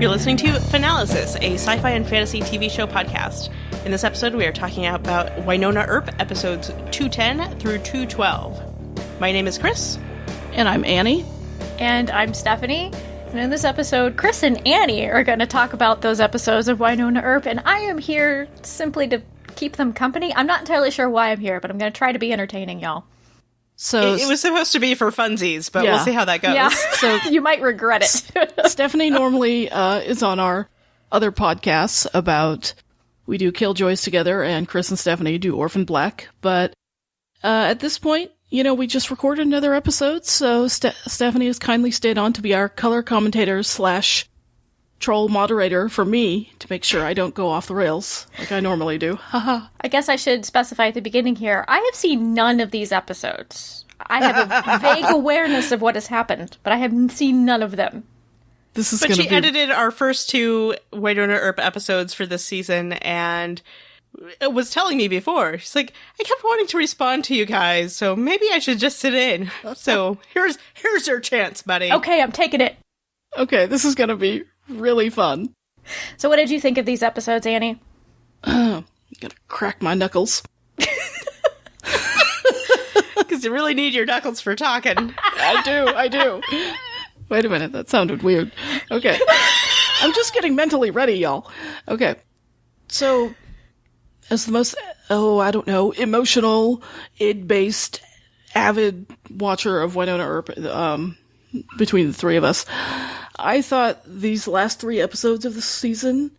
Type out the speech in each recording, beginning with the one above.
You're listening to Finalysis, a sci-fi and fantasy TV show podcast. In this episode, we are talking about Wynonna Earp, episodes 210 through 212. My name is Kris. And I'm Annie. And I'm Stephanie. And in this episode, Kris and Annie are going to talk about those episodes of Wynonna Earp, and I am here simply to keep them company. I'm not entirely sure why I'm here, but I'm going to try to be entertaining, y'all. So it was supposed to be for funsies, but we'll see how that goes. Yeah, so you might regret it. Stephanie normally is on our other podcasts about, we do Killjoys together, and Kris and Stephanie do Orphan Black. But at this point, we just recorded another episode, so Stephanie has kindly stayed on to be our color commentator / troll moderator for me to make sure I don't go off the rails like I normally do. Haha. I guess I should specify at the beginning here, I have seen none of these episodes. I have a vague awareness of what has happened, but I have seen none of them. But she edited our first two Wynonna Earp episodes for this season, and it was telling me before. She's like, I kept wanting to respond to you guys, so maybe I should just sit in. So here's your chance, buddy. Okay, I'm taking it. Okay, this is going to be really fun. So what did you think of these episodes, Annie? Gotta crack my knuckles. Because you really need your knuckles for talking. I do. Wait a minute, that sounded weird. Okay. I'm just getting mentally ready, y'all. Okay. So, as the most, emotional, id-based, avid watcher of Wynonna Earp, between the three of us, I thought these last 3 episodes of the season,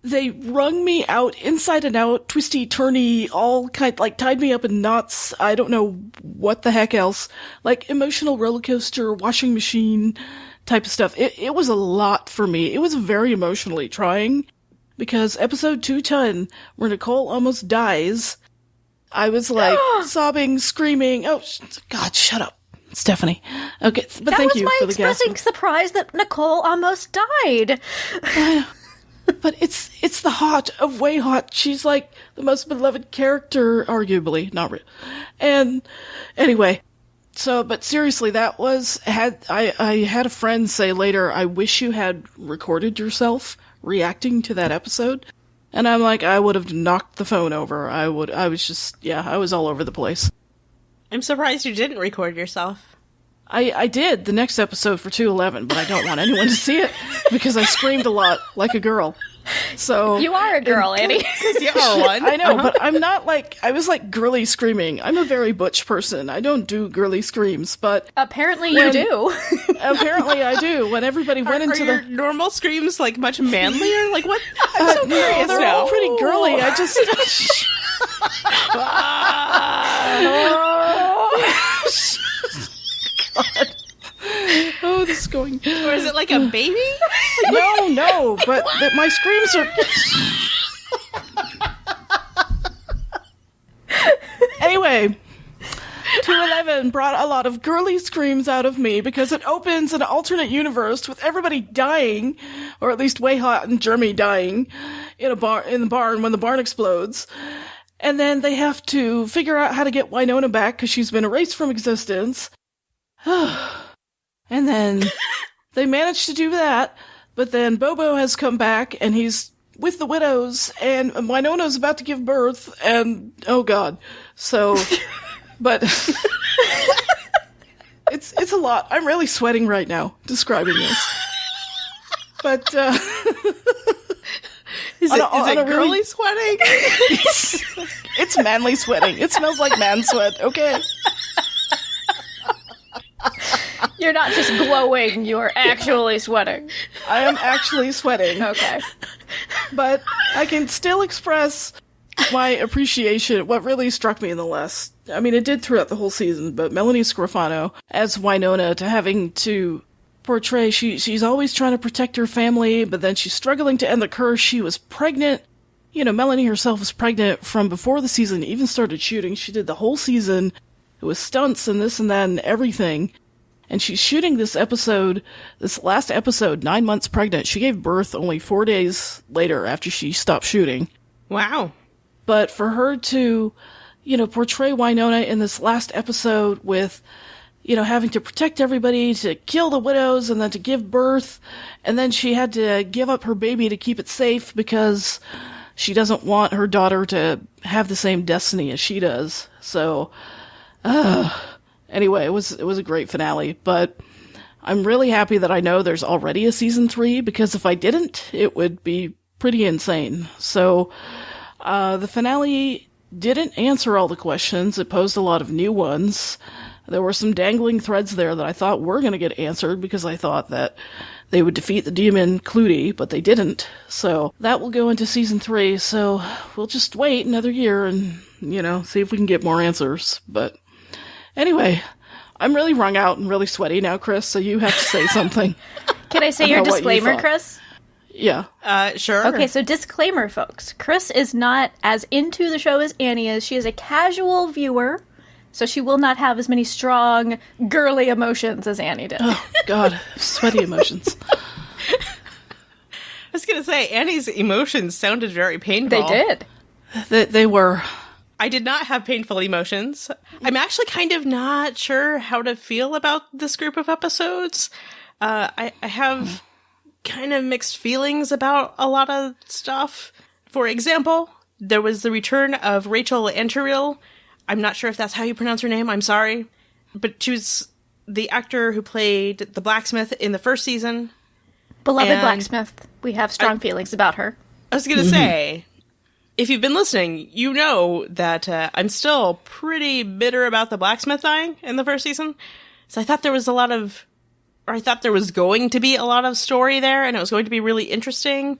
they wrung me out, inside and out, twisty, turny, all tied me up in knots. I don't know what the heck else. Like, emotional roller coaster, washing machine type of stuff. It was a lot for me. It was very emotionally trying, because episode 210, where Nicole almost dies, I was like, sobbing, screaming, oh, God, shut up, Stephanie. Okay, but thank you for the gas. That was my expressing surprise that Nicole almost died. But it's the hot of way hot. She's like the most beloved character, arguably. Not really. And anyway, but seriously, I had a friend say later, I wish you had recorded yourself reacting to that episode. And I'm like, I would have knocked the phone over. I was all over the place. I'm surprised you didn't record yourself. I did the next episode for 211, but I don't want anyone to see it because I screamed a lot like a girl. So you are a girl, Annie. Because you are one. I know, but I'm not I was like girly screaming. I'm a very butch person. I don't do girly screams, but apparently you do. Apparently I do. When everybody went into your normal screams like much manlier? Like what? I'm so curious they're now. all pretty girly. I just. God. Oh, this is going. Or is it like a baby? No, but my screams are. Anyway, 211 brought a lot of girly screams out of me because it opens an alternate universe with everybody dying, or at least Way Hot and Jeremy dying in the barn when the barn explodes. And then they have to figure out how to get Wynonna back because she's been erased from existence. And then they managed to do that, but then Bobo has come back and he's with the widows, and Wynonna's about to give birth, and oh God. So, but it's a lot. I'm really sweating right now describing this. But is it girly sweating? It's manly sweating. It smells like man sweat. Okay. You're not just glowing, you're actually sweating. I am actually sweating. Okay. But I can still express my appreciation. What really struck me in the last, it did throughout the whole season, but Melanie Scrofano as Wynonna, to having to portray, she's always trying to protect her family, but then she's struggling to end the curse. She was pregnant. Melanie herself was pregnant from before the season even started shooting. She did the whole season. It was stunts and this and that and everything. And she's shooting this last episode, 9 months pregnant. She gave birth only 4 days later after she stopped shooting. Wow. But for her to, portray Wynonna in this last episode with, having to protect everybody, to kill the widows, and then to give birth. And then she had to give up her baby to keep it safe because she doesn't want her daughter to have the same destiny as she does. So, anyway, it was a great finale, but I'm really happy that I know there's already a season 3, because if I didn't, it would be pretty insane. So, the finale didn't answer all the questions. It posed a lot of new ones. There were some dangling threads there that I thought were going to get answered, because I thought that they would defeat the demon Clutie, but they didn't. So that will go into season 3. So we'll just wait another year and, see if we can get more answers. But anyway, I'm really wrung out and really sweaty now, Kris, so you have to say something. Can I say your disclaimer, Kris? Yeah. Sure. Okay, so disclaimer, folks. Kris is not as into the show as Annie is. She is a casual viewer, so she will not have as many strong, girly emotions as Annie did. Oh, God. Sweaty emotions. I was going to say, Annie's emotions sounded very painful. They did. They were. I did not have painful emotions. I'm actually kind of not sure how to feel about this group of episodes. I have kind of mixed feelings about a lot of stuff. For example, there was the return of Rachel and Trill. I'm not sure if that's how you pronounce her name. I'm sorry. But she was the actor who played the blacksmith in the first season. Beloved blacksmith. We have strong feelings about her. I was going to say, if you've been listening, you know that I'm still pretty bitter about the blacksmith dying in the first season. So I thought there was going to be a lot of story there, and it was going to be really interesting.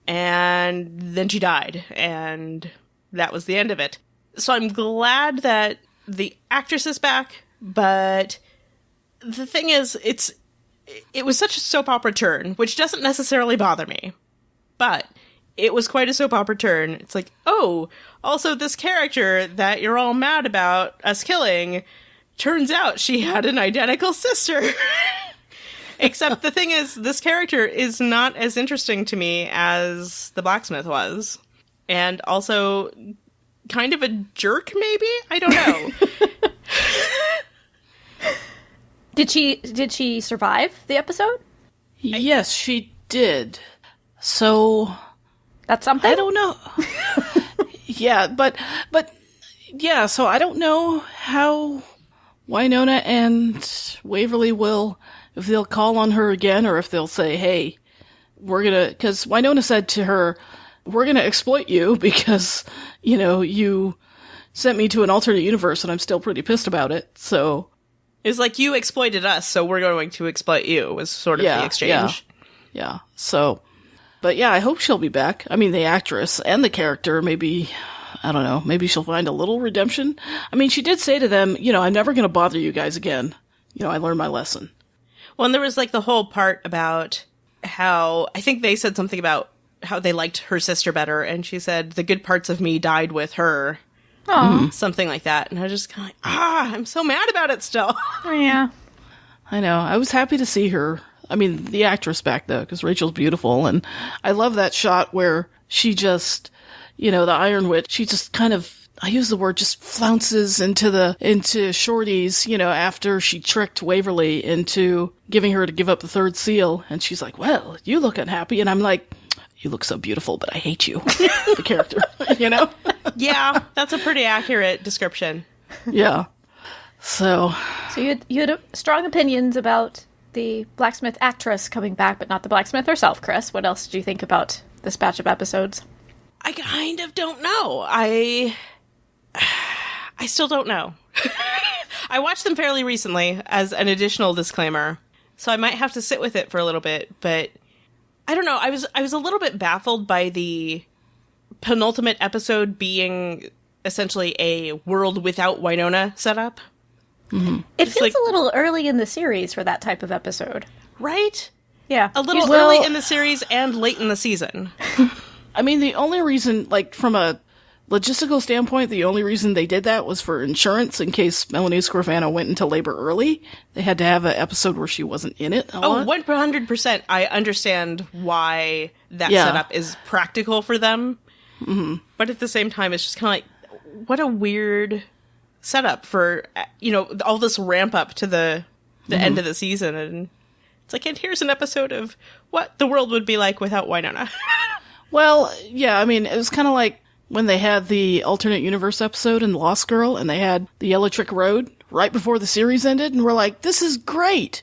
And then she died, and that was the end of it. So I'm glad that the actress is back, but the thing is, it was such a soap opera turn, which doesn't necessarily bother me. But it was quite a soap opera turn. It's like, oh, also this character that you're all mad about us killing, turns out she had an identical sister. Except the thing is, this character is not as interesting to me as the blacksmith was. And also kind of a jerk, maybe? I don't know. Did she survive the episode? Yes, she did. So that's something? I don't know. Yeah, but yeah, so I don't know how Wynonna and Waverly will, if they'll call on her again, or if they'll say, hey, because Wynonna said to her, we're gonna exploit you because, you sent me to an alternate universe and I'm still pretty pissed about it, so. It's like, you exploited us, so we're going to exploit you, was sort of the exchange. Yeah, so. But yeah, I hope she'll be back. I mean, the actress and the character, maybe, I don't know, maybe she'll find a little redemption. I mean, she did say to them, I'm never going to bother you guys again. I learned my lesson. Well, and there was like the whole part about how, I think they said something about how they liked her sister better, and she said, the good parts of me died with her. Aww. Something like that. And I was just kind of like, I'm so mad about it still. Oh, yeah. I know. I was happy to see her. I mean, the actress back, though, because Rachel's beautiful, and I love that shot where she just, the Iron Witch, she just kind of, I use the word, just flounces into Shorty's, after she tricked Waverly into giving her to give up the third seal, and she's like, well, you look unhappy, and I'm like, you look so beautiful, but I hate you, the character, Yeah, that's a pretty accurate description. Yeah. So you had strong opinions about the blacksmith actress coming back, but not the blacksmith herself, Kris. What else did you think about this batch of episodes? I kind of don't know. I still don't know. I watched them fairly recently as an additional disclaimer, so I might have to sit with it for a little bit, but I don't know. I was a little bit baffled by the penultimate episode being essentially a world without Wynonna setup. Mm-hmm. It feels a little early in the series for that type of episode. Right? Yeah. A little early in the series and late in the season. I mean, the only reason, from a logistical standpoint, the only reason they did that was for insurance in case Melanie Scorfano went into labor early. They had to have an episode where she wasn't in it a lot. 100%. I understand why that setup is practical for them. Mm-hmm. But at the same time, it's just kind of like, what a weird setup for, all this ramp up to the end of the season. And it's like, and here's an episode of what the world would be like without Wynonna. Well, yeah, I mean, it was kind of like when they had the alternate universe episode in Lost Girl, and they had the Yellow Trick Road right before the series ended, and we're like, this is great!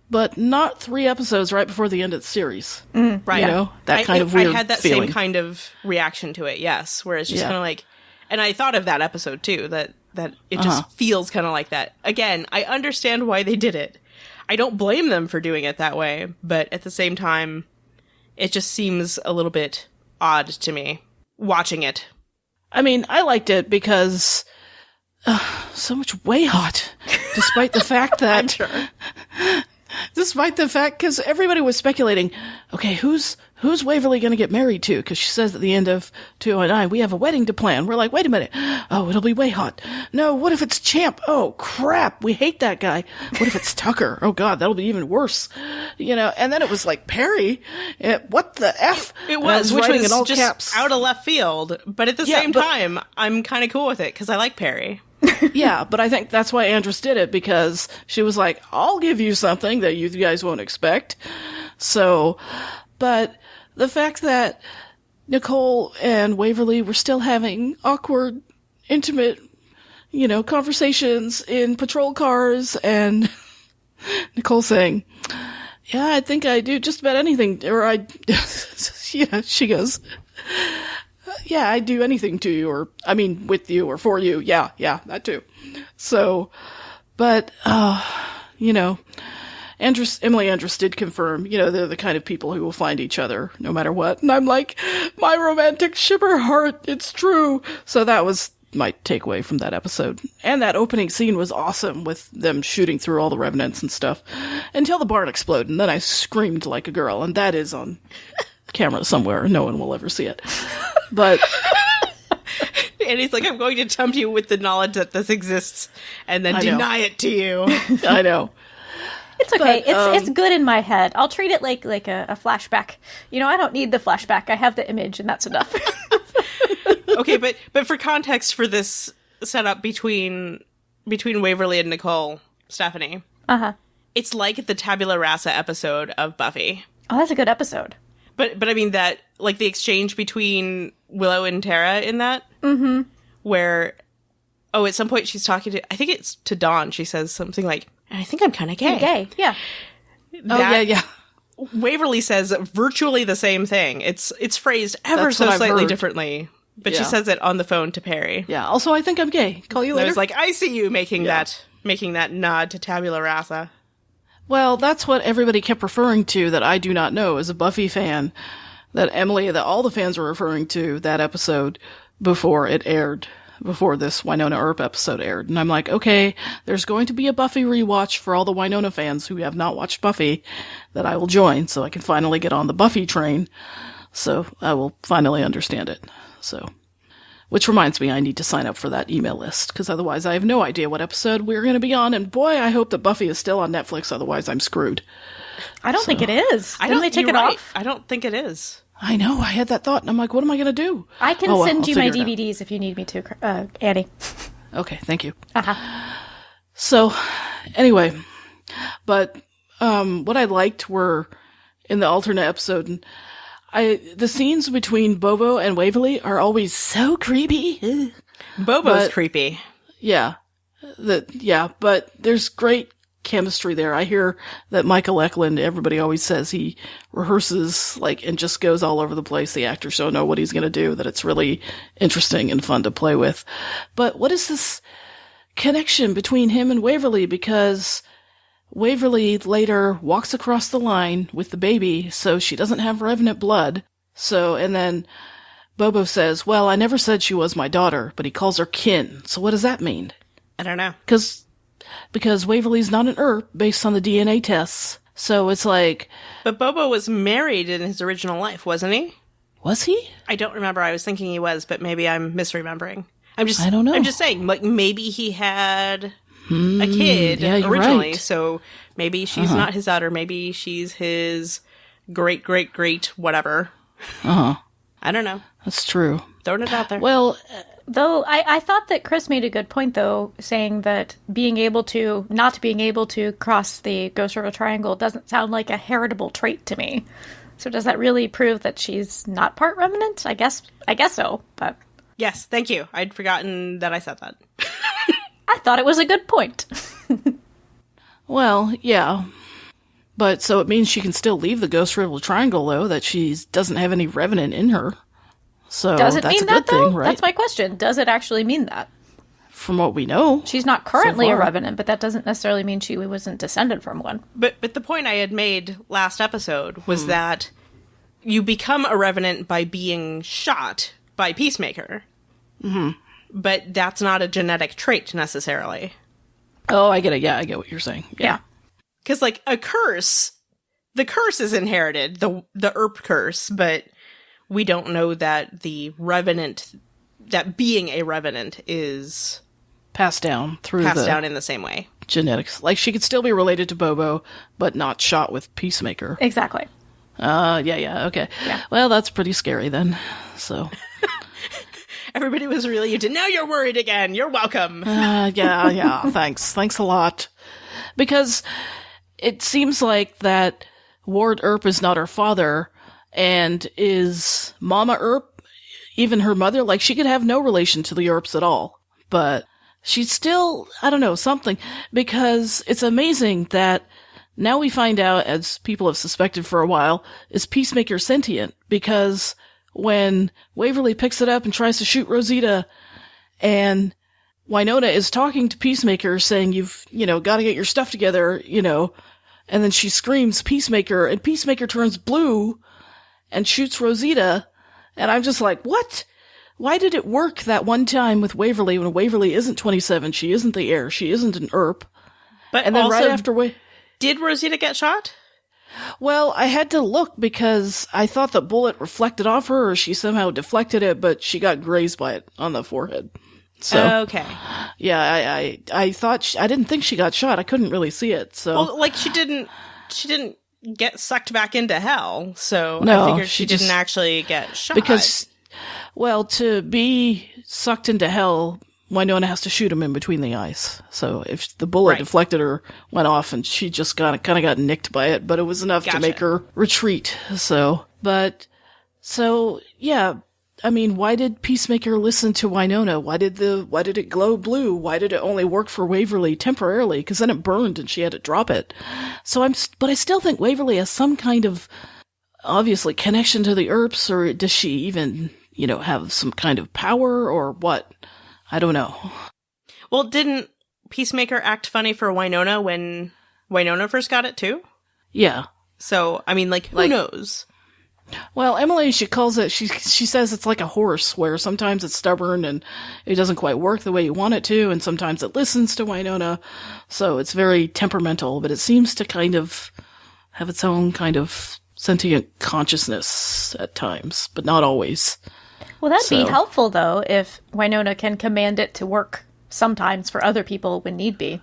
But not 3 episodes right before the end of the series. Right. That kind of weird I had that feeling. same kind of reaction to it, yes, where it's just kind of like, and I thought of that episode too, that it just feels kind of like that. Again, I understand why they did it. I don't blame them for doing it that way, but at the same time, it just seems a little bit odd to me, watching it. I mean, I liked it because so much way hot, despite the fact that... I'm sure. Despite the fact, because everybody was speculating, okay, who's Waverly going to get married to? Because she says at the end of 209, we have a wedding to plan. We're like, wait a minute. Oh, it'll be way hot. No, what if it's Champ? Oh, crap. We hate that guy. What if it's Tucker? Oh, God, that'll be even worse. And then it was like Perry. What the F? It was, which was in all just caps. out of left field. But at the same time, I'm kind of cool with it because I like Perry. Yeah, but I think that's why Andress did it, because she was like, I'll give you something that you guys won't expect. So, but the fact that Nicole and Waverly were still having awkward, intimate, conversations in patrol cars, and Nicole saying, yeah, I think I do just about anything, or she goes, yeah, I'd do anything to you, with you, or for you. Yeah, that too. So, but, Emily Andress did confirm, they're the kind of people who will find each other no matter what. And I'm like, my romantic shipper heart, it's true. So that was my takeaway from that episode. And that opening scene was awesome, with them shooting through all the revenants and stuff, until the barn exploded, and then I screamed like a girl, and that is on camera somewhere. No one will ever see it. But and he's like, I'm going to tempt you with the knowledge that this exists and then deny it to you. I know. It's okay. But, it's good in my head. I'll treat it like a flashback. I don't need the flashback. I have the image, and that's enough. Okay, but for context for this setup between Waverly and Nicole, Stephanie, it's like the Tabula Rasa episode of Buffy. Oh, that's a good episode. But I mean that, like, the exchange between Willow and Tara in that, where, at some point she's talking to, I think it's to Dawn, she says something like, I think I'm kind of gay. Gay, yeah. Yeah. Waverly says virtually the same thing. It's phrased ever so slightly differently, but she says it on the phone to Perry. Yeah, also, I think I'm gay. Call you later. I was like, I see you making that nod to Tabula Rasa. Well, that's what everybody kept referring to that I do not know as a Buffy fan, that all the fans were referring to that episode before it aired, before this Wynonna Earp episode aired. And I'm like, okay, there's going to be a Buffy rewatch for all the Wynonna fans who have not watched Buffy that I will join, so I can finally get on the Buffy train, so I will finally understand it. So, which reminds me, I need to sign up for that email list, because otherwise I have no idea what episode we're going to be on, and boy, I hope that Buffy is still on Netflix, otherwise I'm screwed. I don't think it is. Didn't they take it off? I don't think it is. I know, I had that thought, and I'm like, what am I going to do? I can send you my DVDs if you need me to, Annie. Okay, thank you. So, anyway, but what I liked were, in the alternate episode, the scenes between Bobo and Waverly are always so creepy. Bobo's creepy. Yeah. But there's great chemistry there. I hear that Michael Eklund, everybody always says he rehearses, and just goes all over the place. The actors don't know what he's going to do, that it's really interesting and fun to play with. But what is this connection between him and Waverly? Because Waverly later walks across the line with the baby, so she doesn't have revenant blood. So, and then Bobo says, well, I never said she was my daughter, but he calls her kin. So what does that mean? I don't know. Because Waverly's not an Earp based on the DNA tests. So it's like... But Bobo was married in his original life, wasn't he? Was he? I don't remember. I was thinking he was, but maybe I'm misremembering. I don't know. I'm just saying, maybe he had a kid originally, right. So maybe she's not his daughter. Maybe she's his great whatever. I don't know. That's true. Throwing it out there. Well, Though I thought that Kris made a good point, though, saying that not being able to cross the Ghost River Triangle doesn't sound like a heritable trait to me. So does that really prove that she's not part Revenant? I guess so, but... Yes, thank you. I'd forgotten that I said that. I thought it was a good point. Well, yeah. But so it means she can still leave the Ghost River Triangle, though, that she doesn't have any Revenant in her. So does it that's mean a that, good though? thing, right? That's my question. Does it actually mean that? From what we know. She's not currently so a Revenant, but that doesn't necessarily mean she wasn't descended from one. But the point I had made last episode was that you become a Revenant by being shot by Peacemaker. Mm-hmm. But that's not a genetic trait, necessarily. Oh, I get it. Yeah, I get what you're saying. Yeah. Because, like, the curse is inherited, the Earp curse, but we don't know that the Revenant, that being a Revenant is... Passed down in the same way. Genetics. Like, she could still be related to Bobo, but not shot with Peacemaker. Exactly. Yeah, okay. Yeah. Well, that's pretty scary then, so... Everybody was relieved, and now you're worried again. You're welcome. Yeah, thanks. Thanks a lot. Because it seems like that Ward Earp is not her father, and is Mama Earp even her mother? Like, she could have no relation to the Earps at all. But she's still, I don't know, something. Because it's amazing that now we find out, as people have suspected for a while, is Peacemaker sentient? Because... when Waverly picks it up and tries to shoot Rosita, and Wynonna is talking to Peacemaker saying, you've, got to get your stuff together, and then she screams Peacemaker, and Peacemaker turns blue and shoots Rosita, and I'm just like, what? Why did it work that one time with Waverly when Waverly isn't 27, she isn't the heir, she isn't an Earp? But and then also, right after did Rosita get shot? Well, I had to look because I thought the bullet reflected off her or she somehow deflected it, but she got grazed by it on the forehead. So, okay. Yeah, I thought, I didn't think she got shot. I couldn't really see it, so. Well, like, she didn't get sucked back into hell, so no, I figured she didn't actually get shot. Because, well, to be sucked into hell, Wynonna has to shoot him in between the eyes. So if the bullet deflected her, went off, and she just kind of got nicked by it, but it was enough to make her retreat. So, yeah. I mean, why did Peacemaker listen to Wynonna? Why did it glow blue? Why did it only work for Waverly temporarily? Because then it burned and she had to drop it. But I still think Waverly has some kind of, obviously, connection to the Earps, or does she even, have some kind of power, or what? I don't know. Well, didn't Peacemaker act funny for Wynonna when Wynonna first got it, too? Yeah. So, I mean, who knows? Well, Emily, she calls it, she says it's like a horse, where sometimes it's stubborn and it doesn't quite work the way you want it to, and sometimes it listens to Wynonna, so it's very temperamental, but it seems to kind of have its own kind of sentient consciousness at times, but not always. Well, that'd be helpful, though, if Wynonna can command it to work sometimes for other people when need be.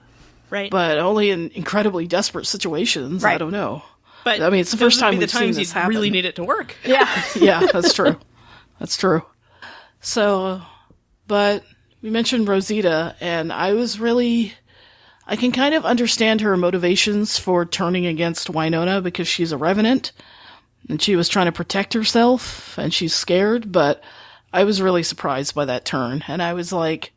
Right. But only in incredibly desperate situations. Right. I don't know. But I mean, it's the first time we've seen this happen. Really need it to work. Yeah. Yeah, that's true. That's true. So, but we mentioned Rosita, and I can kind of understand her motivations for turning against Wynonna, because she's a Revenant, and she was trying to protect herself, and she's scared, but I was really surprised by that turn, and I was like,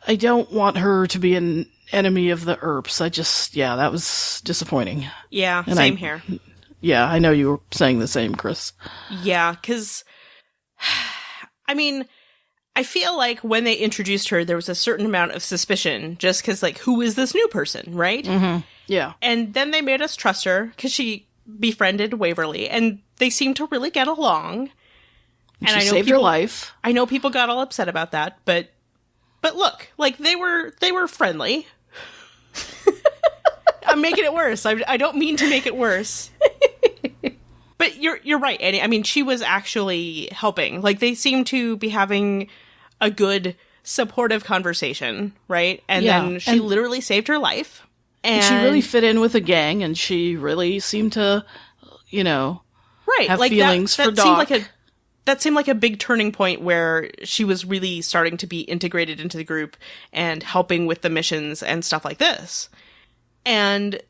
I don't want her to be an enemy of the Earps. That was disappointing. Yeah, and same here. Yeah, I know you were saying the same, Kris. Yeah, because, I mean, I feel like when they introduced her, there was a certain amount of suspicion, just because, who is this new person, right? Mm-hmm. Yeah. And then they made us trust her, because she befriended Waverly, and they seemed to really get along. And she saved her life. I know people got all upset about that, but look, they were friendly. I'm making it worse. I don't mean to make it worse. But you're right, Annie. I mean, she was actually helping. They seemed to be having a good, supportive conversation, right? And then she literally saved her life. And she really fit in with the gang, and she really seemed to, have feelings for Doc. that seemed like a big turning point where she was really starting to be integrated into the group and helping with the missions and stuff like this. And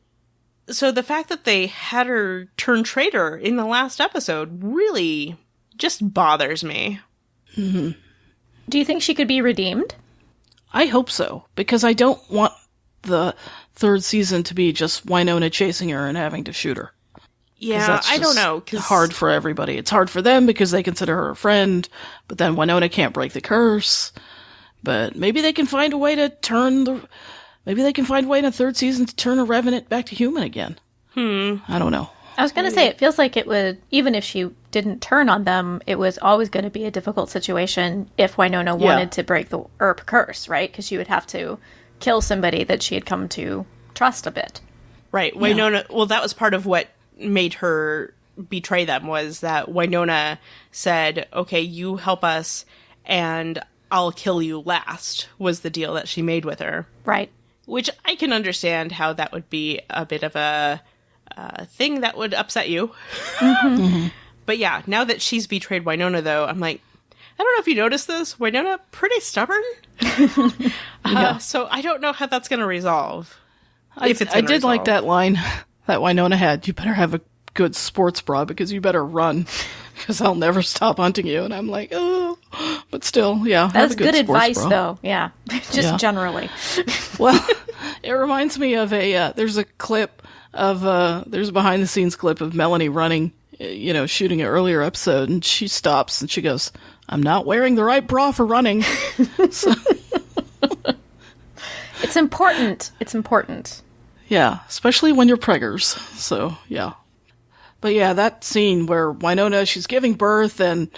so the fact that they had her turn traitor in the last episode really just bothers me. Mm-hmm. Do you think she could be redeemed? I hope so, because I don't want the third season to be just Wynonna chasing her and having to shoot her. Yeah, I don't know. It's hard for everybody. It's hard for them because they consider her a friend, but then Wynonna can't break the curse. But maybe they can find a way to maybe they can find a way in a third season to turn a Revenant back to human again. I don't know. I was going to say, it feels like it would, even if she didn't turn on them, it was always going to be a difficult situation if Wynonna wanted to break the Earp curse, right? Because she would have to kill somebody that she had come to trust a bit. Right. Wynonna, well, that was part of what made her betray them, was that Wynonna said, okay, you help us and I'll kill you last, was the deal that she made with her. Right. Which I can understand how that would be a bit of a thing that would upset you. Mm-hmm. But yeah, now that she's betrayed Wynonna, though, I'm like, I don't know if you noticed this, Wynonna pretty stubborn. So I don't know how that's going to resolve. I did like that line that Wynonna had. You better have a good sports bra because you better run because I'll never stop hunting you. And I'm like, oh, but still, yeah. That's good advice, though. Yeah, just generally. Well, it reminds me of there's a clip of, there's a behind the scenes clip of Melanie running, shooting an earlier episode, and she stops and she goes, I'm not wearing the right bra for running. So. It's important. It's important. Yeah, especially when you're preggers. So, yeah. But yeah, that scene where Wynonna, she's giving birth and,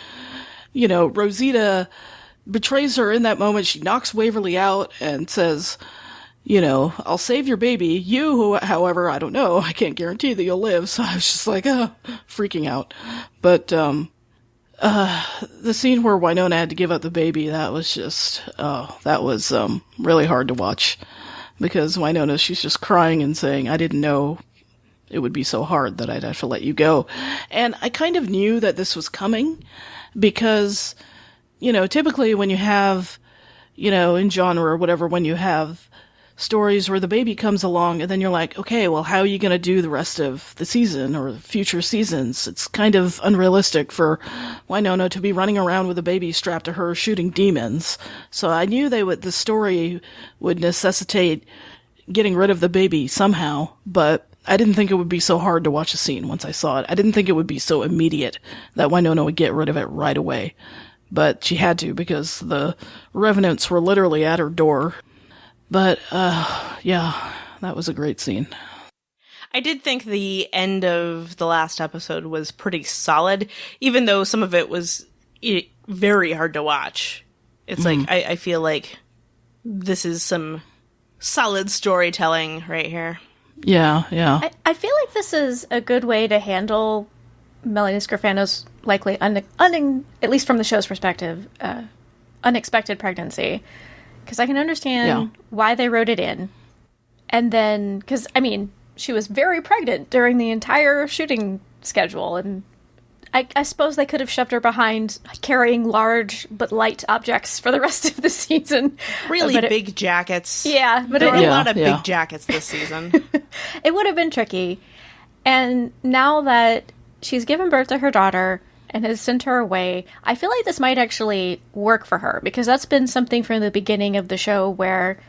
Rosita betrays her in that moment. She knocks Waverly out and says, I'll save your baby. You, however, I don't know. I can't guarantee that you'll live. So I was just like, freaking out. But, the scene where Wynonna had to give up the baby, that was just, really hard to watch. Because Wynonna, she's just crying and saying, I didn't know it would be so hard that I'd have to let you go. And I kind of knew that this was coming because, typically when you have, in genre or whatever, when you have stories where the baby comes along and then you're like, okay, well, how are you going to do the rest of the season or future seasons? It's kind of unrealistic for Wynonna to be running around with a baby strapped to her shooting demons. So I knew the story would necessitate getting rid of the baby somehow, but I didn't think it would be so hard to watch a scene once I saw it. I didn't think it would be so immediate that Wynonna would get rid of it right away. But she had to because the Revenants were literally at her door. But, yeah, that was a great scene. I did think the end of the last episode was pretty solid, even though some of it was very hard to watch. It's like, I feel like this is some solid storytelling right here. Yeah. I feel like this is a good way to handle Melanie Scrofano's likely, at least from the show's perspective, unexpected pregnancy. Because I can understand why they wrote it in. And then, because, she was very pregnant during the entire shooting schedule. And I suppose they could have shoved her behind carrying large but light objects for the rest of the season. Really big jackets. Yeah. But there were a lot of big jackets this season. It would have been tricky. And now that she's given birth to her daughter and has sent her away, I feel like this might actually work for her, because that's been something from the beginning of the show where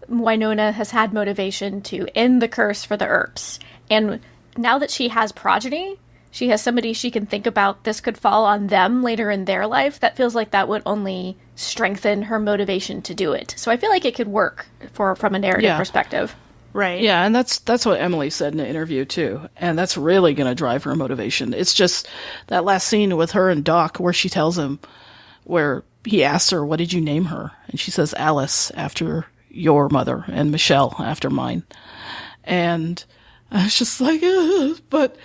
Wynonna has had motivation to end the curse for the Earps. And now that she has progeny, she has somebody she can think about this could fall on them later in their life, that feels like that would only strengthen her motivation to do it. So I feel like it could work from a narrative perspective. Right. Yeah, and that's what Emily said in an interview, too. And that's really going to drive her motivation. It's just that last scene with her and Doc where she tells him, where he asks her, what did you name her? And she says, Alice, after your mother, and Michelle, after mine. And I was just like, but,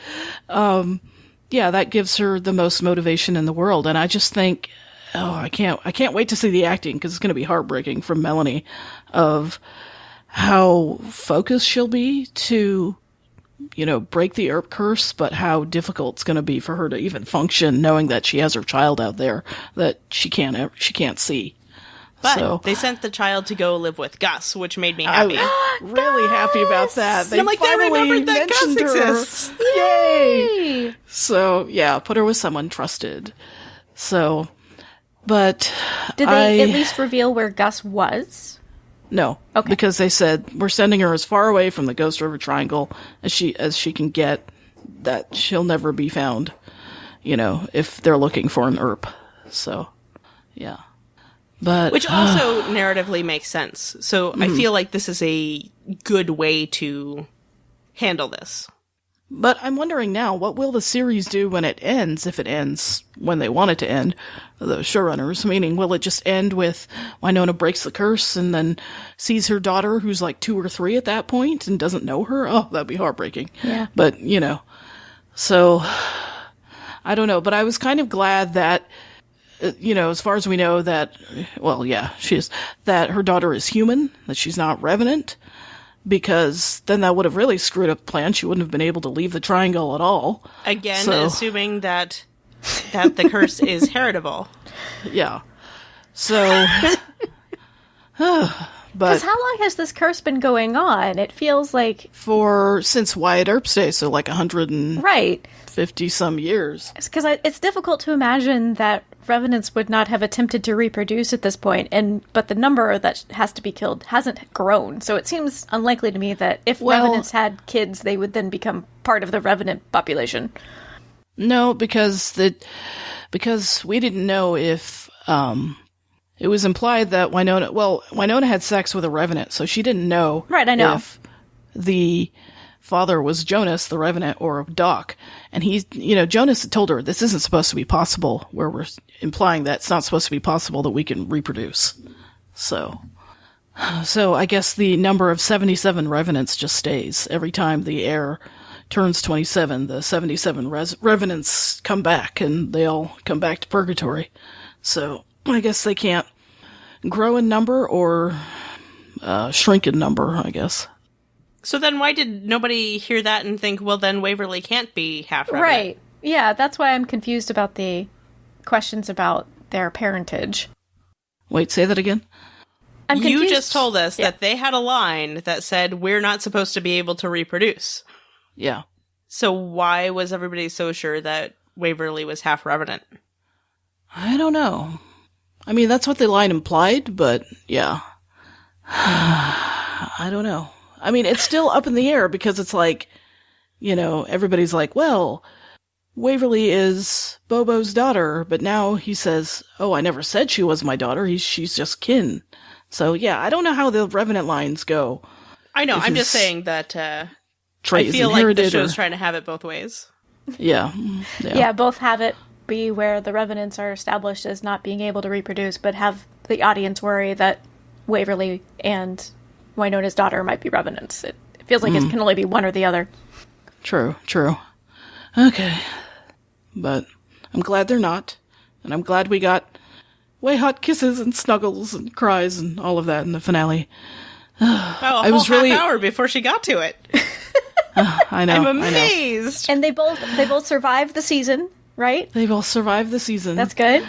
that gives her the most motivation in the world. And I just think, I can't wait to see the acting, because it's going to be heartbreaking from Melanie of how focused she'll be to break the Earp curse, but how difficult it's going to be for her to even function, knowing that she has her child out there that she can't see. But they sent the child to go live with Gus, which made me happy. I was really happy about that. They finally remembered that Gus mentioned her. exists. Yay! So, yeah, put her with someone trusted. So, but did they at least reveal where Gus was? No. Okay. Because they said, we're sending her as far away from the Ghost River Triangle as she can get, that she'll never be found, if they're looking for an Earp. So, yeah. Which also narratively makes sense. So I feel like this is a good way to handle this. But I'm wondering now, what will the series do when it ends, if it ends when they want it to end, the showrunners? Meaning, will it just end with Wynonna breaks the curse and then sees her daughter, who's like 2 or 3 at that point, and doesn't know her? Oh, that'd be heartbreaking. Yeah. But, so, I don't know. But I was kind of glad that, as far as we know that, that her daughter is human, that she's not Revenant, because then that would have really screwed up the plan. She wouldn't have been able to leave the Triangle at all. Again, assuming that the curse is heritable. Yeah. So, because how long has this curse been going on? It feels like since Wyatt Earp's day, so like 150 some years. Because it's difficult to imagine that Revenants would not have attempted to reproduce at this point, but the number that has to be killed hasn't grown. So it seems unlikely to me that if Revenants had kids, they would then become part of the Revenant population. No, because we didn't know if it was implied that Wynonna had sex with a Revenant, so she didn't know. Right, I know. If the father was Jonas, the Revenant, or Doc. And Jonas had told her, this isn't supposed to be possible, where we're implying that it's not supposed to be possible that we can reproduce. So I guess the number of 77 Revenants just stays. Every time the heir turns 27, the 77 Revenants come back, and they all come back to purgatory. So I guess they can't grow in number or shrink in number, I guess. So then why did nobody hear that and think, well, then Waverly can't be half Revenant? Right. Yeah, that's why I'm confused about the questions about their parentage. Wait, say that again? I'm confused. You just told us that they had a line that said, we're not supposed to be able to reproduce. Yeah. So why was everybody so sure that Waverly was half Revenant? I don't know. I mean, that's what the line implied, but yeah. I don't know. I mean, it's still up in the air because it's like, everybody's like, well, Waverly is Bobo's daughter, but now he says, oh, I never said she was my daughter. She's just kin. So, yeah, I don't know how the Revenant lines go. I know. I'm just saying that I feel like the show's trying to have it both ways. Yeah. Yeah, both have it be where the Revenants are established as not being able to reproduce, but have the audience worry that Waverly and Wynonna's daughter might be Revenants. It feels like it can only be one or the other. True. Okay. But I'm glad they're not. And I'm glad we got way hot kisses and snuggles and cries and all of that in the finale. I was really half hour before she got to it. I know. I'm amazed. And they both survived the season, right? They both survived the season. That's good.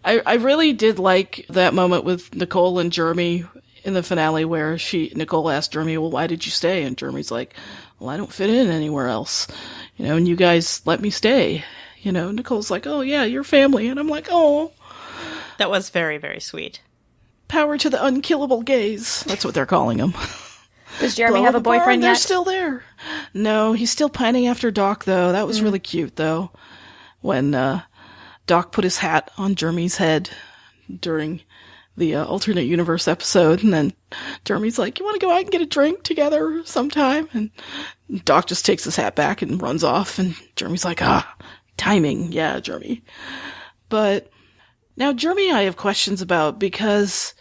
I really did like that moment with Nicole and Jeremy in the finale where Nicole asked Jeremy, well, why did you stay? And Jeremy's like, well, I don't fit in anywhere else. And you guys let me stay. Nicole's like, oh, yeah, you're family. And I'm like, oh. That was very, very sweet. Power to the unkillable gays. That's what they're calling him. Does Jeremy have a boyfriend yet? They're still there. No, he's still pining after Doc, though. That was really cute, though. When Doc put his hat on Jeremy's head during the alternate universe episode, and then Jeremy's like, you want to go out and get a drink together sometime? And Doc just takes his hat back and runs off, and Jeremy's like, timing. Yeah, Jeremy. But now Jeremy I have questions about, because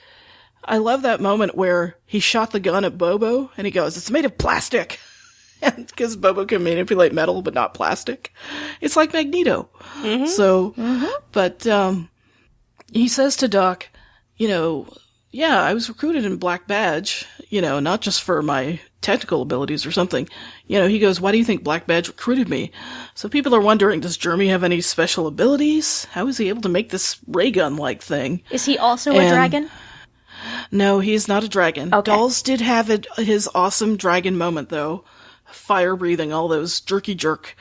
I love that moment where he shot the gun at Bobo, and he goes, it's made of plastic. And because Bobo can manipulate metal, but not plastic. It's like Magneto. Mm-hmm. So, but he says to Doc, yeah, I was recruited in Black Badge, not just for my technical abilities or something. He goes, why do you think Black Badge recruited me? So people are wondering, does Jeremy have any special abilities? How is he able to make this ray gun-like thing? Is he also a dragon? No, he's not a dragon. Okay. Dolls did have his awesome dragon moment, though. Fire breathing, all those jerky jerk,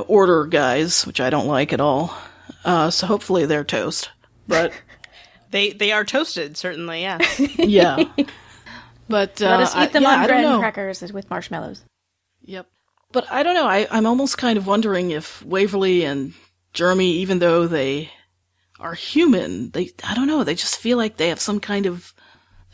order guys, which I don't like at all. So hopefully they're toast. But they are toasted, certainly, yeah. Yeah. But let us eat them on bread and crackers with marshmallows. Yep. But I don't know. I'm almost kind of wondering if Waverly and Jeremy, even though they are human, I don't know, they just feel like they have some kind of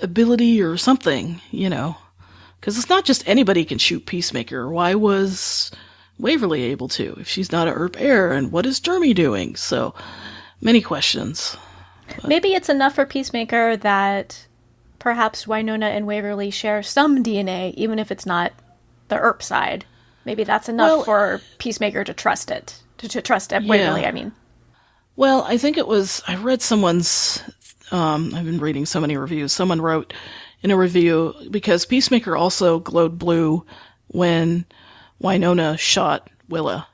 ability or something, Because it's not just anybody can shoot Peacemaker. Why was Waverly able to, if she's not a Earp heir? And what is Jeremy doing? So, many questions. But maybe it's enough for Peacemaker that perhaps Wynonna and Waverly share some DNA, even if it's not the Earp side. Maybe that's enough for Peacemaker to trust it. To trust Waverly, I mean. Well, I think I read someone's, I've been reading so many reviews. Someone wrote in a review, because Peacemaker also glowed blue when Wynonna shot Willa.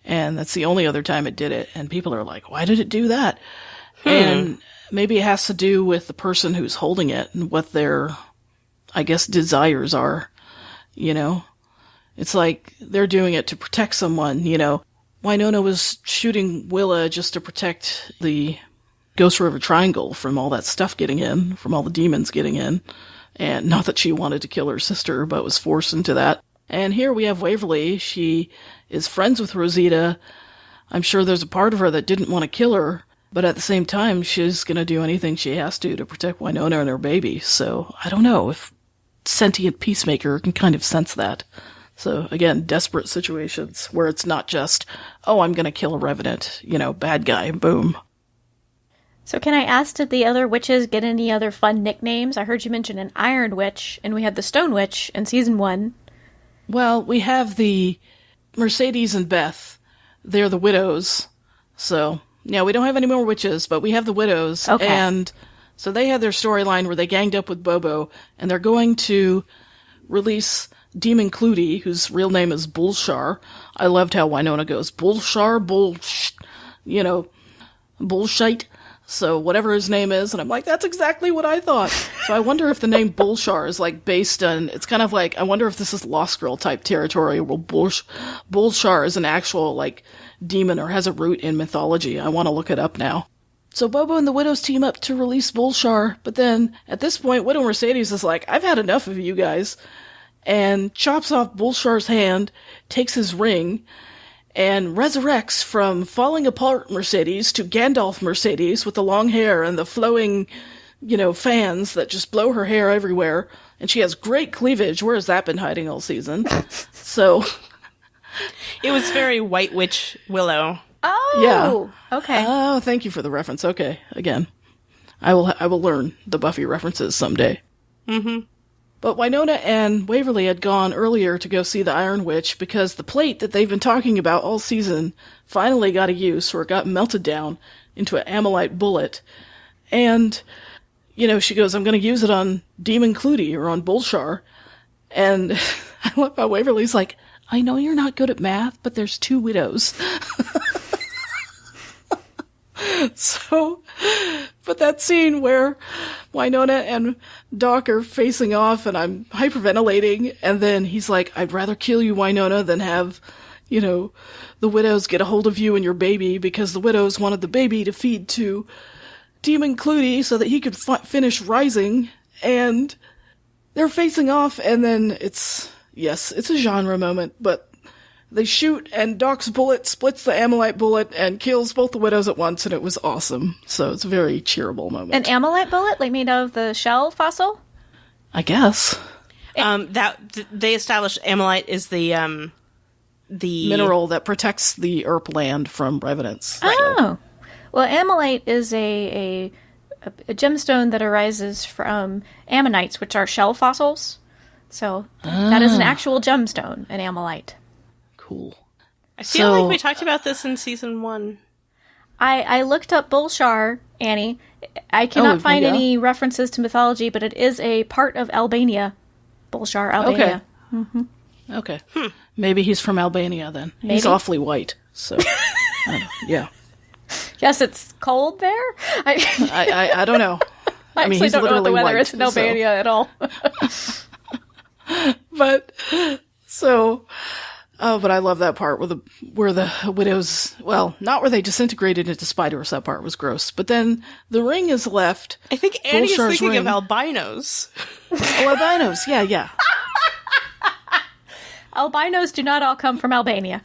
And that's the only other time it did it. And people are like, why did it do that? And maybe it has to do with the person who's holding it and what their, I guess, desires are. It's like they're doing it to protect someone, Wynonna was shooting Willa just to protect the Ghost River Triangle from all that stuff getting in, from all the demons getting in. And not that she wanted to kill her sister, but was forced into that. And here we have Waverly. She is friends with Rosita. I'm sure there's a part of her that didn't want to kill her, but at the same time, she's going to do anything she has to protect Wynonna and her baby. So I don't know if sentient Peacemaker can kind of sense that. So again, desperate situations where it's not just, oh, I'm going to kill a Revenant, bad guy, boom. So can I ask, did the other witches get any other fun nicknames? I heard you mention an Iron Witch, and we had the Stone Witch in season 1. Well, we have the Mercedes and Beth. They're the widows. So, yeah, we don't have any more witches, but we have the widows. Okay. And so they had their storyline where they ganged up with Bobo, and they're going to release Demon Clutie, whose real name is Bullshar. I loved how Wynonna goes, Bullshar, bullshite. So whatever his name is, and I'm like, that's exactly what I thought. So I wonder if the name Bullshar is based on, it's kind of like, I wonder if this is Lost Girl type territory where Bullshar is an actual demon or has a root in mythology. I want to look it up now. So Bobo and the Widows team up to release Bullshar, but then at this point, Widow Mercedes is like, I've had enough of you guys, and chops off Bullshar's hand, takes his ring, and resurrects from falling apart Mercedes to Gandalf Mercedes with the long hair and the flowing, fans that just blow her hair everywhere. And she has great cleavage. Where has that been hiding all season? So it was very White Witch Willow. Oh, yeah. Okay. Oh, thank you for the reference. Okay, again, I will learn the Buffy references someday. Mm-hmm. But Wynonna and Waverly had gone earlier to go see the Iron Witch because the plate that they've been talking about all season finally got a use, or it got melted down into an amylite bullet. And, she goes, I'm going to use it on Demon Clutie or on Bullshar. And I love how Waverly's like, I know you're not good at math, but there's 2 widows. So, but that scene where Wynonna and Doc are facing off and I'm hyperventilating, and then he's like, I'd rather kill you, Wynonna, than have, the widows get a hold of you and your baby, because the widows wanted the baby to feed to Demon Clutie so that he could finish rising, and they're facing off, and then it's a genre moment, but they shoot, and Doc's bullet splits the amylite bullet and kills both the widows at once, and it was awesome. So it's a very cheerable moment. An amylite bullet, made out of the shell fossil? I guess. That they established amylite is the mineral that protects the Earp land from revenants. Oh, well, amylite is a gemstone that arises from ammonites, which are shell fossils. So that is an actual gemstone, an amylite. Cool. I feel like we talked about this in season 1. I looked up Bullshar, Annie. I cannot find any references to mythology, but it is a part of Albania. Bolshar, Albania. Okay. Maybe he's from Albania then. Maybe. He's awfully white, so yeah. Yes, it's cold there. I don't know. I mean, he's don't know what the weather is in Albania at all. But I love that part where the widows, well, not where they disintegrated into spiders. That part was gross. But then the ring is left. I think Annie's Bolshar's thinking ring. of albinos. Oh, albinos. Yeah. Albinos do not all come from Albania.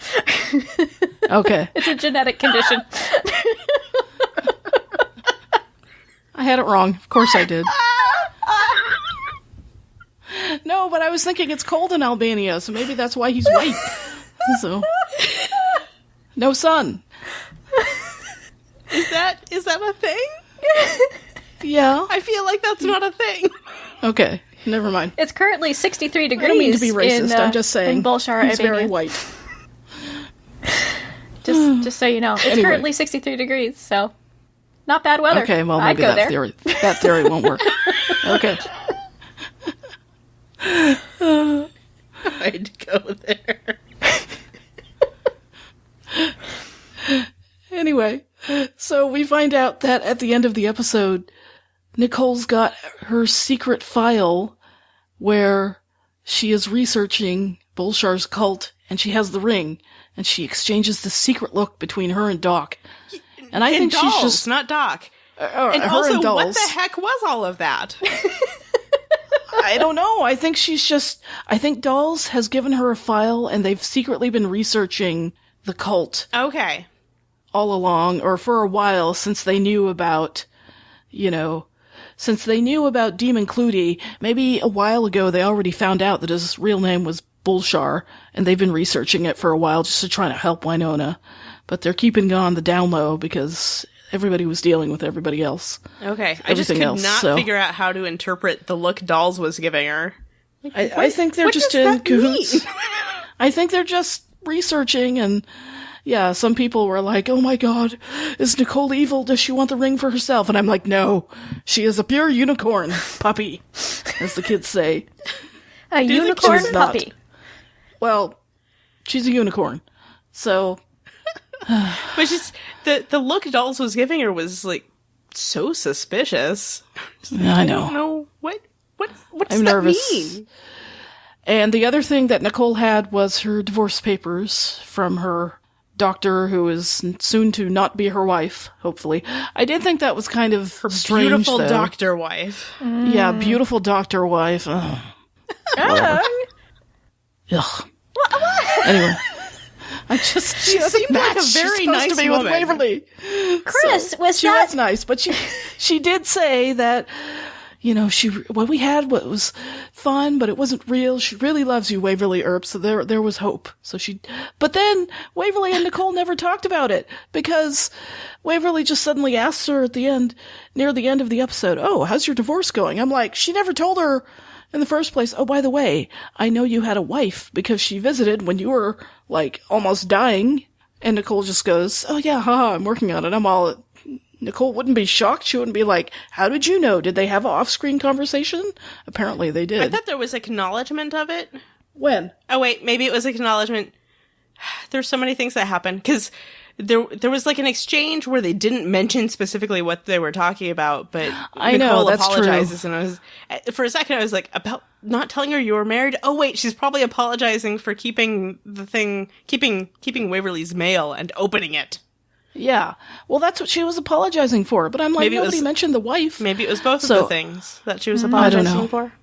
Okay. It's a genetic condition. I had it wrong. Of course I did. No, but I was thinking it's cold in Albania, so maybe that's why he's white. So, no sun. Is that a thing? Yeah. I feel like that's not a thing. Okay, never mind. It's currently 63 degrees. I don't mean to be racist. I'm just saying in Bolshar, he's Albania. very white. Just so you know, it's Anyway. currently 63 degrees, so not bad weather. Okay, well I'd maybe go that theory won't work. Okay. I'd go there. Anyway, so we find out that at the end of the episode, Nicole's got her secret file where she is researching Bolshar's cult, and she has the ring, and she exchanges this secret look between her and Doc. And I think Dolls, she's just not Doc. and And her also, and Dolls. what the heck was all of that? I don't know. I think I think Dolls has given her a file, and they've secretly been researching the cult Okay. all along, or for a while, since they knew about, since they knew about Demon Clutie. Maybe a while ago they already found out that his real name was Bolshar, and they've been researching it for a while just to try to help Wynonna. But they're keeping it on the down low because everybody was dealing with everybody else. Okay. I just could not figure out how to interpret the look Dolls was giving her. I think they're just in cahoots. I think they're just researching, and yeah, some people were like, oh my god, is Nicole evil? Does she want the ring for herself? And I'm like, no, she is a pure unicorn puppy, as the kids say. A unicorn she's puppy. not? Well, she's a unicorn. So, But just the look Dolls was giving her was like so suspicious. I I know. don't know what does I'm that nervous. mean? And the other thing that Nicole had was her divorce papers from her doctor, who is soon to not be her wife, hopefully. I did think that was kind of strange, Beautiful though. doctor wife. Yeah, beautiful doctor wife. Ugh. Whatever. Ugh. Anyway. She seemed like a She's very supposed nice to be woman. with Waverly. Chris, was She that... was nice, but she did say that, what we had was fun, but it wasn't real. She really loves you, Waverly Earp, so there was hope. But then Waverly and Nicole never talked about it, because Waverly just suddenly asked her near the end of the episode, oh, how's your divorce going? I'm like, she never told her in the first place, oh, by the way, I know you had a wife, because she visited when you were, almost dying. And Nicole just goes, oh yeah, haha, I'm working on it. I'm all... Nicole wouldn't be shocked. She wouldn't be like, how did you know? Did they have an off-screen conversation? Apparently they did. I thought there was acknowledgement of it. When? Oh wait, maybe it was acknowledgement. There's so many things that happened because there was an exchange where they didn't mention specifically what they were talking about, but I Nicole know, that's apologizes, true. and I was for a second I was like, about not telling her you were married. Oh wait, she's probably apologizing for keeping Waverly's mail and opening it. Yeah. Well, that's what she was apologizing for. But I'm like, Maybe nobody mentioned the wife. Maybe it was both of the things that she was apologizing for.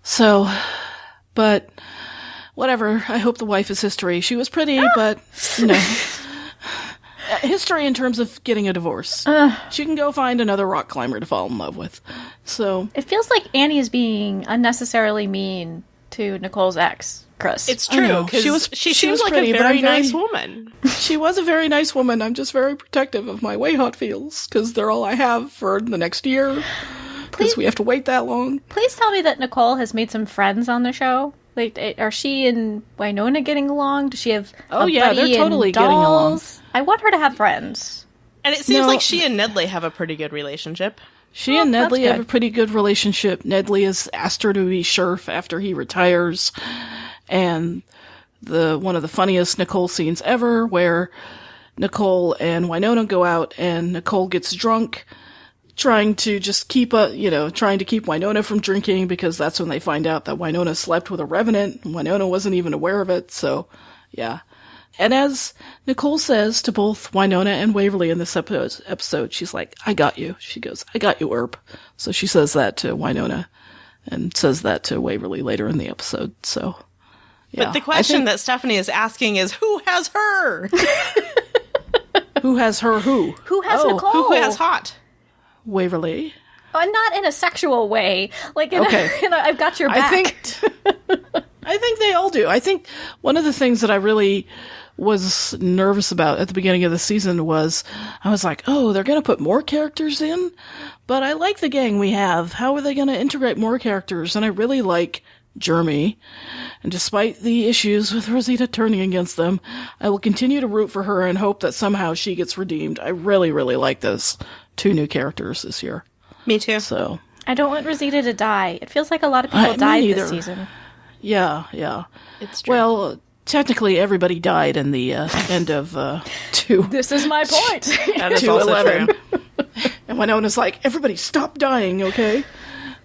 So, but whatever. I hope the wife is history. She was pretty, but, history in terms of getting a divorce. She can go find another rock climber to fall in love with. So It feels like Annie is being unnecessarily mean to Nicole's ex, Kris. It's true, because she seems like pretty, a but I'm very nice woman. She was a very nice woman. I'm just very protective of my way hot feels, because they're all I have for the next year. Because we have to wait that long. Please tell me that Nicole has made some friends on the show. Are she and Wynonna getting along? Does she have Oh, a yeah, buddy they're totally and getting along. Dolls? I want her to have friends. And it seems like she and Nedley have a pretty good relationship. She and Nedley have a pretty good relationship. Nedley has asked her to be sheriff after he retires. And one of the funniest Nicole scenes ever, where Nicole and Wynonna go out and Nicole gets drunk, trying to keep Wynonna from drinking, because that's when they find out that Wynonna slept with a Revenant, and Wynonna wasn't even aware of it, so, yeah. And as Nicole says to both Wynonna and Waverly in this episode, she's like, I got you. She goes, I got you, Earp. So she says that to Wynonna, and says that to Waverly later in the episode, so, yeah. But the question that Stephanie is asking is, who has her? Who has her who? Who has Nicole? Who has hot? Waverly. Oh, not in a sexual way. Like, I've got your back. I think they all do. I think one of the things that I really was nervous about at the beginning of the season was, I was like, oh, they're going to put more characters in? But I like the gang we have. How are they going to integrate more characters? And I really like Jeremy. And despite the issues with Rosita turning against them, I will continue to root for her and hope that somehow she gets redeemed. I really, really like this. 2 new characters this year. Me too. So I don't want Rosita to die. It feels like a lot of people died this season. Yeah. It's true. Well, technically everybody died in the end of 2. This is my point. That is also true. And Wynonna's like, everybody stop dying, okay?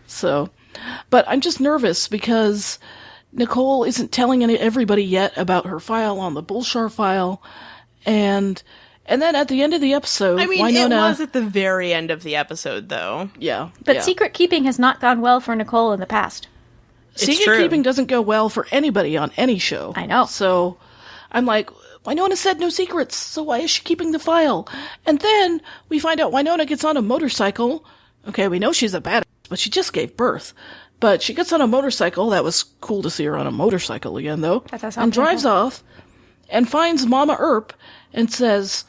So, but I'm just nervous because Nicole isn't telling everybody yet about her file on the Bullshar file, and then at the end of the episode, Wynonna... it was at the very end of the episode, though. Yeah. But secret keeping has not gone well for Nicole in the past. Secret keeping doesn't go well for anybody on any show. I know. So I'm like, Wynonna said no secrets, so why is she keeping the file? And then we find out Wynonna gets on a motorcycle. Okay, we know she's a badass, but she just gave birth. But she gets on a motorcycle. That was cool to see her on a motorcycle again, though. And drives off and finds Mama Earp and says,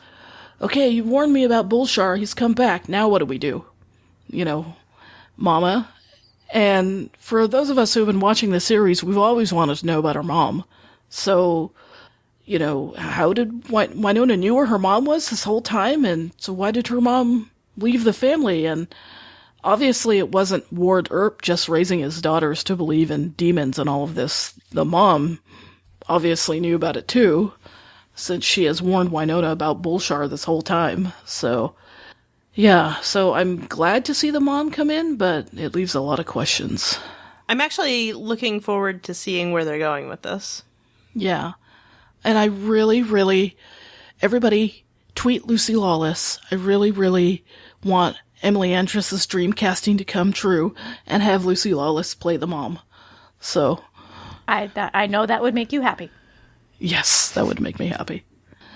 okay, you warned me about Bullshar. He's come back. Now what do we do? Mama. And for those of us who have been watching the series, we've always wanted to know about her mom. So, how did Wynonna knew where her mom was this whole time? And so why did her mom leave the family? And obviously it wasn't Ward Earp just raising his daughters to believe in demons and all of this. The mom obviously knew about it too, since she has warned Wynonna about Bullshar this whole time. So, yeah, so I'm glad to see the mom come in, but it leaves a lot of questions. I'm actually looking forward to seeing where they're going with this. Yeah. And I really, really, everybody tweet Lucy Lawless. I really, really want Emily Andress's dream casting to come true and have Lucy Lawless play the mom. So. I know that would make you happy. Yes, that would make me happy.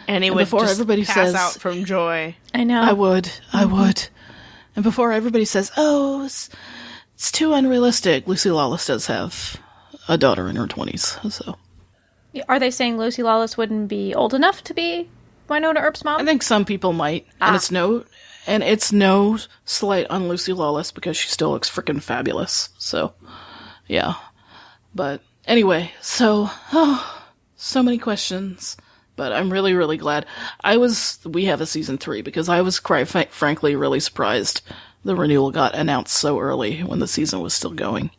And would before just everybody pass out from joy. I know. I would. And before everybody says, oh, it's too unrealistic, Lucy Lawless does have a daughter in her 20s, so. Are they saying Lucy Lawless wouldn't be old enough to be Wynonna Earp's mom? I think some people might. And it's no slight on Lucy Lawless because she still looks freaking fabulous. So, yeah. But anyway, so many questions. But I'm really, really glad. We have a season 3 because I was frankly really surprised the renewal got announced so early when the season was still going.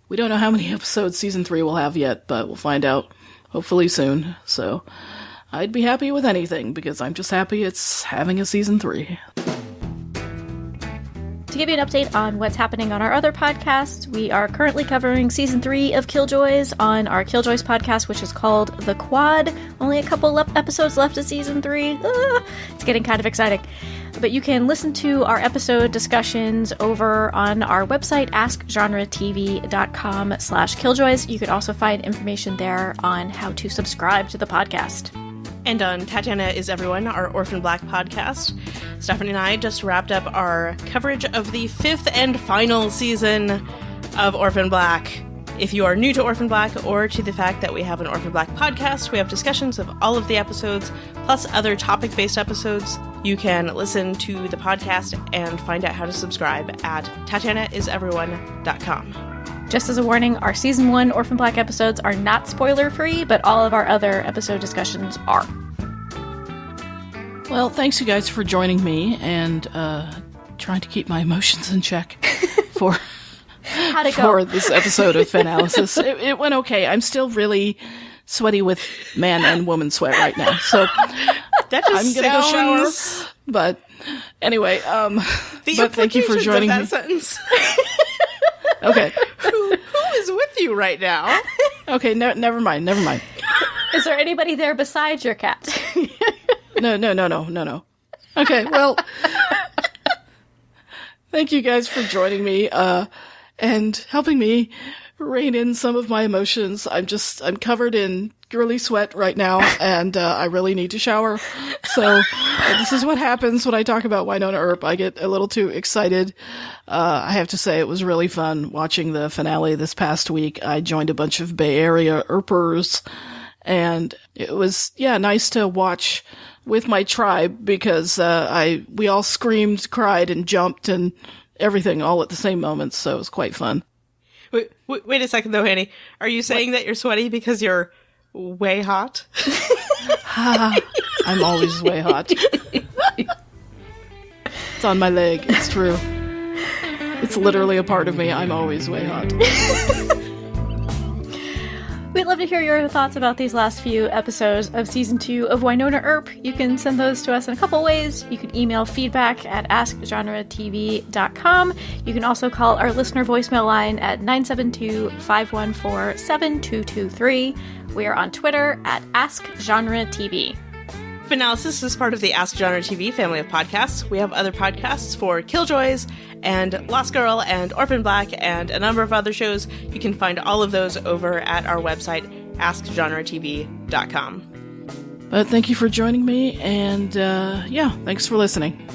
We don't know how many episodes season 3 will have yet, but we'll find out hopefully soon. So I'd be happy with anything because I'm just happy it's having a season 3. To give you an update on what's happening on our other podcasts, we are currently covering Season 3 of Killjoys on our Killjoys podcast, which is called The Quad. Only a couple episodes left of Season 3. It's getting kind of exciting. But you can listen to our episode discussions over on our website, askgenretv.com/Killjoys. You could also find information there on how to subscribe to the podcast. And on Tatiana is Everyone, our Orphan Black podcast, Stephanie and I just wrapped up our coverage of the 5th and final season of Orphan Black. If you are new to Orphan Black or to the fact that we have an Orphan Black podcast, we have discussions of all of the episodes, plus other topic-based episodes. You can listen to the podcast and find out how to subscribe at tatianaiseveryone.com. Just as a warning, our Season 1 Orphan Black episodes are not spoiler-free, but all of our other episode discussions are. Well, thanks you guys for joining me and trying to keep my emotions in check for this episode of Finalysis. It went okay. I'm still really sweaty with man and woman sweat right now, so that just I'm gonna go shower. But anyway, but thank you for joining me. Sentence. Okay. Who is with you right now? Okay, never mind. Is there anybody there besides your cat? No. Okay, well, thank you guys for joining me, and helping me rein in some of my emotions. I'm covered in girly sweat right now, and I really need to shower. So this is what happens when I talk about Wynonna Earp. I get a little too excited. I have to say it was really fun watching the finale this past week. I joined a bunch of Bay Area Earpers, and it was, nice to watch with my tribe because we all screamed, cried, and jumped and everything all at the same moment, so it was quite fun. Wait a second, though, Annie. Are you saying that you're sweaty because you're way hot? I'm always way hot. It's on my leg. It's true. It's literally a part of me. I'm always way hot. We'd love to hear your thoughts about these last few episodes of Season 2 of Wynonna Earp. You can send those to us in a couple ways. You can email feedback at askgenretv.com. You can also call our listener voicemail line at 972-514-7223. We are on Twitter at AskGenreTV. Finalysis is part of the Ask Genre TV family of podcasts. We have other podcasts for Killjoys and Lost Girl and Orphan Black and a number of other shows. You can find all of those over at our website, AskGenreTV.com. But thank you for joining me, and thanks for listening.